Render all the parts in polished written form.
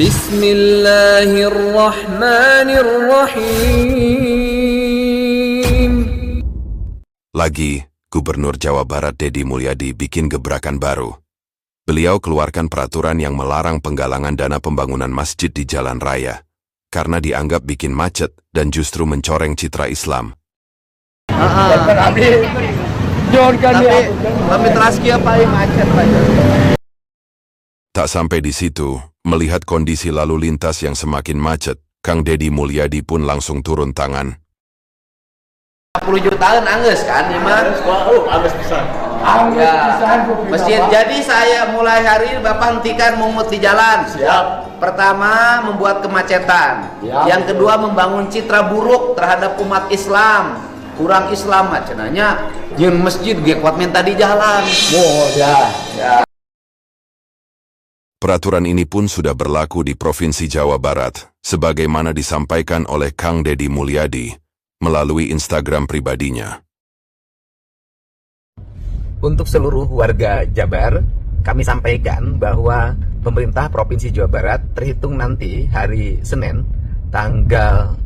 Bismillahirrahmanirrahim. Lagi, Gubernur Jawa Barat Deddy Mulyadi bikin gebrakan baru. Beliau keluarkan peraturan yang melarang penggalangan dana pembangunan masjid di jalan raya, karena dianggap bikin macet dan justru mencoreng citra Islam. Tak sampai di situ, melihat kondisi lalu lintas yang semakin macet, Kang Deddy Mulyadi pun langsung turun tangan. 10 jutaan angges kan, Imam? Angges pisan. Masjid. Jadi saya mulai hari ini Bapak hentikan mungut di jalan. Siap. Pertama, membuat kemacetan. Ya. Yang kedua, membangun citra buruk terhadap umat Islam. Kurang Islam cenanya jeung masjid ge kuat minta di jalan. Oh ya. Peraturan ini pun sudah berlaku di Provinsi Jawa Barat, sebagaimana disampaikan oleh Kang Deddy Mulyadi melalui Instagram pribadinya. Untuk seluruh warga Jabar, kami sampaikan bahwa pemerintah Provinsi Jawa Barat terhitung nanti hari Senin, tanggal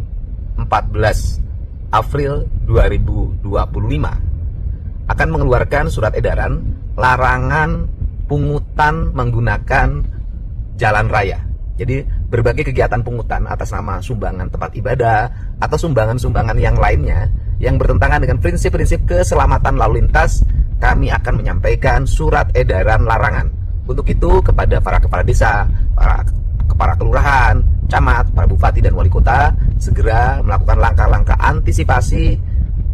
14 April 2025, akan mengeluarkan surat edaran larangan pungutan menggunakan jalan raya. Jadi berbagai kegiatan pungutan atas nama sumbangan tempat ibadah atau sumbangan-sumbangan yang lainnya yang bertentangan dengan prinsip-prinsip keselamatan lalu lintas, kami akan menyampaikan surat edaran larangan. Untuk itu kepada para kepala desa, para kelurahan, camat, para bupati dan wali kota segera melakukan langkah-langkah antisipasi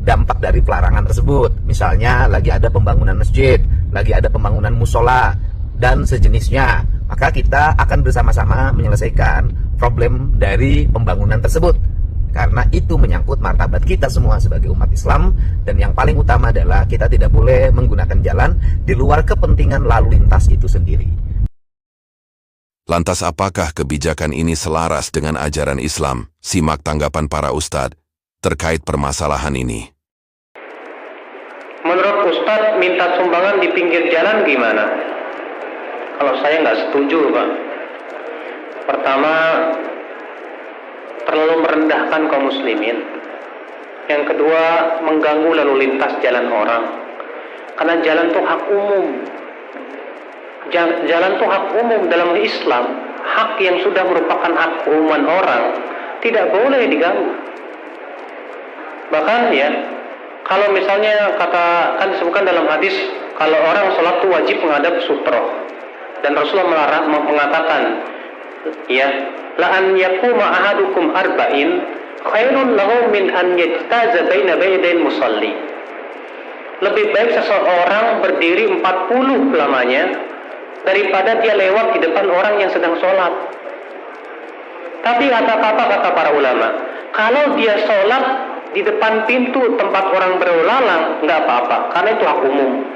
dampak dari pelarangan tersebut. Misalnya lagi ada pembangunan masjid, lagi ada pembangunan musola dan sejenisnya, maka kita akan bersama-sama menyelesaikan problem dari pembangunan tersebut, karena itu menyangkut martabat kita semua sebagai umat Islam. Dan yang paling utama adalah kita tidak boleh menggunakan jalan di luar kepentingan lalu lintas itu sendiri. Lantas apakah kebijakan ini selaras dengan ajaran Islam? Simak tanggapan para ustadz terkait permasalahan ini. Menurut Ustadz, minta sumbangan di pinggir jalan gimana? Kalau saya nggak setuju, Pak. Pertama, terlalu merendahkan kaum muslimin. Yang kedua, mengganggu lalu lintas jalan orang. Karena jalan itu hak umum. Jalan itu hak umum dalam Islam. Hak yang sudah merupakan hak umuman orang tidak boleh diganggu. Bahkan ya, kalau misalnya kan disebutkan dalam hadis, kalau orang sholat itu wajib menghadap sutroh. Dan Rasulullah mengatakan, ya, la an yaquma ahadukum arba'in khairun lahu min an yajtaza baina baydain musalli. Lebih baik seseorang berdiri 40 lamanya daripada dia lewat di depan orang yang sedang sholat. Tapi kata para ulama, kalau dia sholat di depan pintu tempat orang berlalang, nggak apa-apa, karena itu hak umum.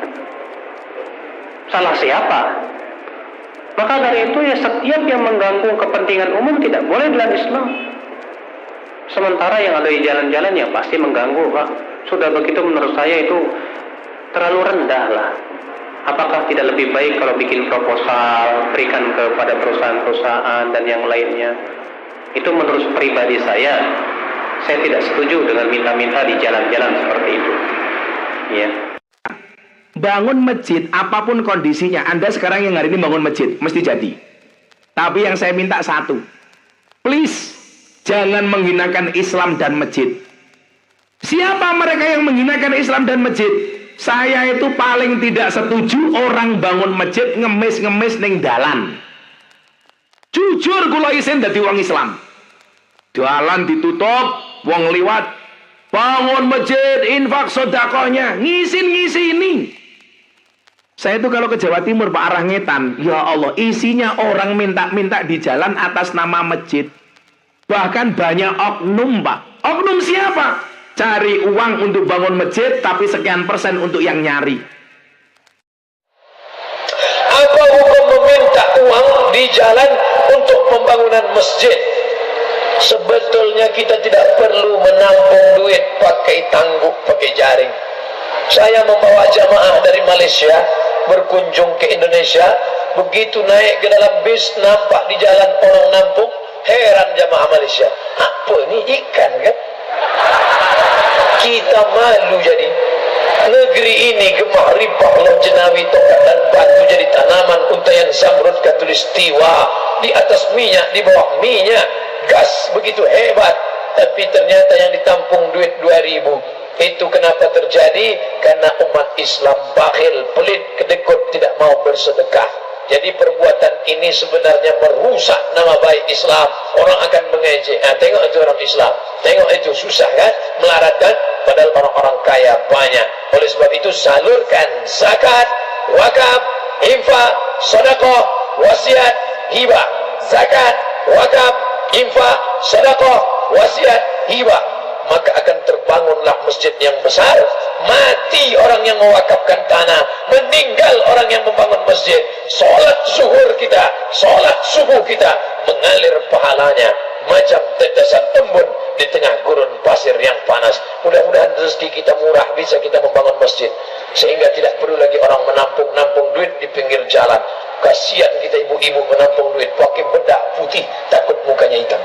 Salah siapa? Maka dari itu ya, setiap yang mengganggu kepentingan umum tidak boleh dalam Islam. Sementara yang ada di jalan-jalan ya pasti mengganggu, Pak. Sudah begitu menurut saya itu terlalu rendah lah. Apakah tidak lebih baik kalau bikin proposal, berikan kepada perusahaan-perusahaan dan yang lainnya? Itu menurut pribadi saya tidak setuju dengan minta-minta di jalan-jalan seperti itu. Ya. Bangun masjid, apapun kondisinya, Anda sekarang yang hari ini bangun masjid, mesti jadi. Tapi yang saya minta satu, please, jangan menghinakan Islam dan masjid. Siapa mereka yang menghinakan Islam dan masjid? Saya itu paling tidak setuju orang bangun masjid ngemis-ngemis ning dalan. Jujur kula isin dadi wong Islam. Dalan ditutup, wong liwat, bangun masjid, infak sedekahnya, ngisi-ngisini. Saya itu kalau ke Jawa Timur, Pak, arah Ngetan, ya Allah, isinya orang minta-minta di jalan atas nama masjid. Bahkan banyak oknum, Pak. Oknum siapa? Cari uang untuk bangun masjid, tapi sekian persen untuk yang nyari. Apa hukum meminta uang di jalan untuk pembangunan masjid? Sebetulnya kita tidak perlu menampung duit pakai tangguk, pakai jaring. Saya membawa jamaah dari Malaysia berkunjung ke Indonesia, begitu naik ke dalam bis nampak di jalan orang nampung, heran jamaah Malaysia, apa ini ikan kan? Kita malu jadi. Negeri ini gemah ripah loh jenawi tokat dan batu jadi tanaman, untayan zamrud katulistiwa, di atas minyak, di bawah minyak, gas begitu hebat, tapi ternyata yang ditampung duit 2.000. Itu kenapa terjadi? Karena umat Islam bakhil, pelit, kedekut, tidak mau bersedekah. Jadi perbuatan ini sebenarnya merusak nama baik Islam. Orang akan mengejek, tengok itu orang Islam, tengok itu susah kan, melarat kan, padahal orang-orang kaya banyak. Oleh sebab itu salurkan zakat, wakaf, infak, sedekah, wasiat, hibah. Zakat, wakaf, infak, sedekah, wasiat, hibah, maka akan terbangunlah masjid yang besar. Mati orang yang mewakafkan tanah, meninggal orang yang membangun masjid. Solat zuhur kita, solat subuh kita mengalir pahalanya macam tetesan embun di tengah gurun pasir yang panas. Mudah-mudahan rezeki kita murah, bisa kita membangun masjid sehingga tidak perlu lagi orang menampung duit di pinggir jalan. Kasihan kita ibu-ibu menampung duit pakai bedak putih, takut mukanya hitam.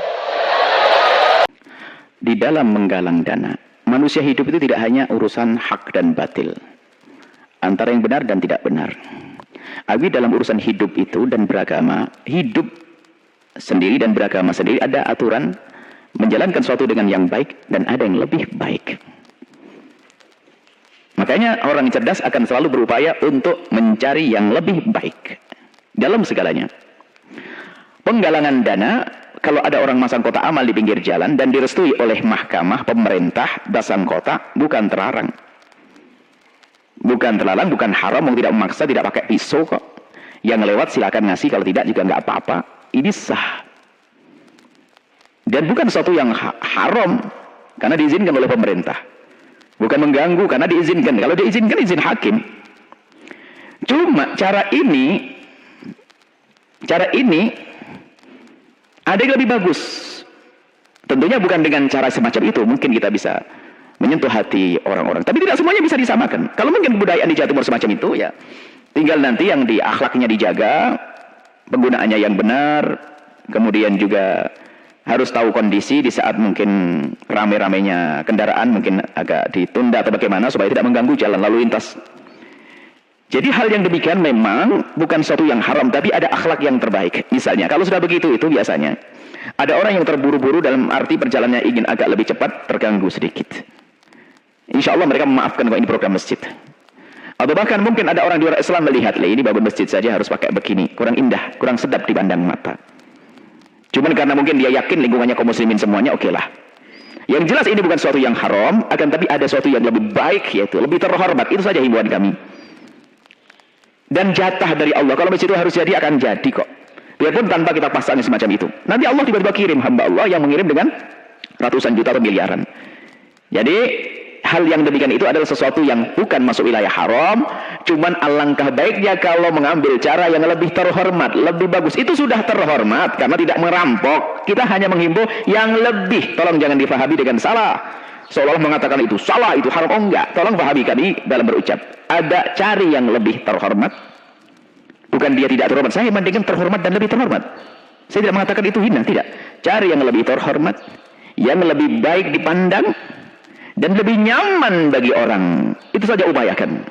Di dalam menggalang dana, manusia hidup itu tidak hanya urusan hak dan batil, antara yang benar dan tidak benar. Tapi dalam urusan hidup itu dan beragama, hidup sendiri dan beragama sendiri ada aturan menjalankan sesuatu dengan yang baik dan ada yang lebih baik. Makanya orang cerdas akan selalu berupaya untuk mencari yang lebih baik dalam segalanya. Penggalangan dana, kalau ada orang masang kotak amal di pinggir jalan dan direstui oleh mahkamah, pemerintah, dasar kota, bukan terlarang. Bukan terlarang, bukan haram, mau tidak memaksa, tidak pakai pisau kok. Yang lewat silakan ngasih, kalau tidak juga nggak apa-apa. Ini sah. Dan bukan sesuatu yang haram, karena diizinkan oleh pemerintah. Bukan mengganggu, karena diizinkan. Kalau diizinkan, izin hakim. Cuma cara ini ada yang lebih bagus. Tentunya bukan dengan cara semacam itu. Mungkin kita bisa menyentuh hati orang-orang. Tapi tidak semuanya bisa disamakan. Kalau mungkin kebudayaan di Jawa Timur semacam itu, ya tinggal nanti yang di akhlaknya dijaga, penggunaannya yang benar, kemudian juga harus tahu kondisi di saat mungkin rame-ramenya kendaraan mungkin agak ditunda atau bagaimana supaya tidak mengganggu jalan lalu lintas. Jadi hal yang demikian memang bukan sesuatu yang haram, tapi ada akhlak yang terbaik. Misalnya, kalau sudah begitu itu biasanya ada orang yang terburu-buru dalam arti perjalanannya ingin agak lebih cepat, terganggu sedikit. Insya Allah mereka memaafkan kalau ini program masjid. Atau bahkan mungkin ada orang di luar Islam melihat, ini bangun masjid saja harus pakai begini, kurang indah, kurang sedap dipandang mata. Cuman karena mungkin dia yakin lingkungannya kaum muslimin semuanya, oke lah. Yang jelas ini bukan sesuatu yang haram, akan tapi ada sesuatu yang lebih baik, yaitu lebih terhormat. Itu saja himbauan kami. Dan jatah dari Allah, kalau masjid itu harus jadi, akan jadi kok. Biarpun tanpa kita pasang semacam itu. Nanti Allah tiba-tiba kirim hamba Allah yang mengirim dengan ratusan juta atau miliaran. Jadi hal yang demikian itu adalah sesuatu yang bukan masuk wilayah haram. Cuman alangkah baiknya kalau mengambil cara yang lebih terhormat, lebih bagus. Itu sudah terhormat karena tidak merampok. Kita hanya menghimbau yang lebih. Tolong jangan difahami dengan salah. Seolah-olah mengatakan itu salah, itu haram. Oh enggak, tolong pahami kami dalam berucap. Ada cari yang lebih terhormat. Bukan dia tidak terhormat, saya bandingkan terhormat dan lebih terhormat. Saya tidak mengatakan itu hina, tidak. Cari yang lebih terhormat, yang lebih baik dipandang, dan lebih nyaman bagi orang. Itu saja upayakan.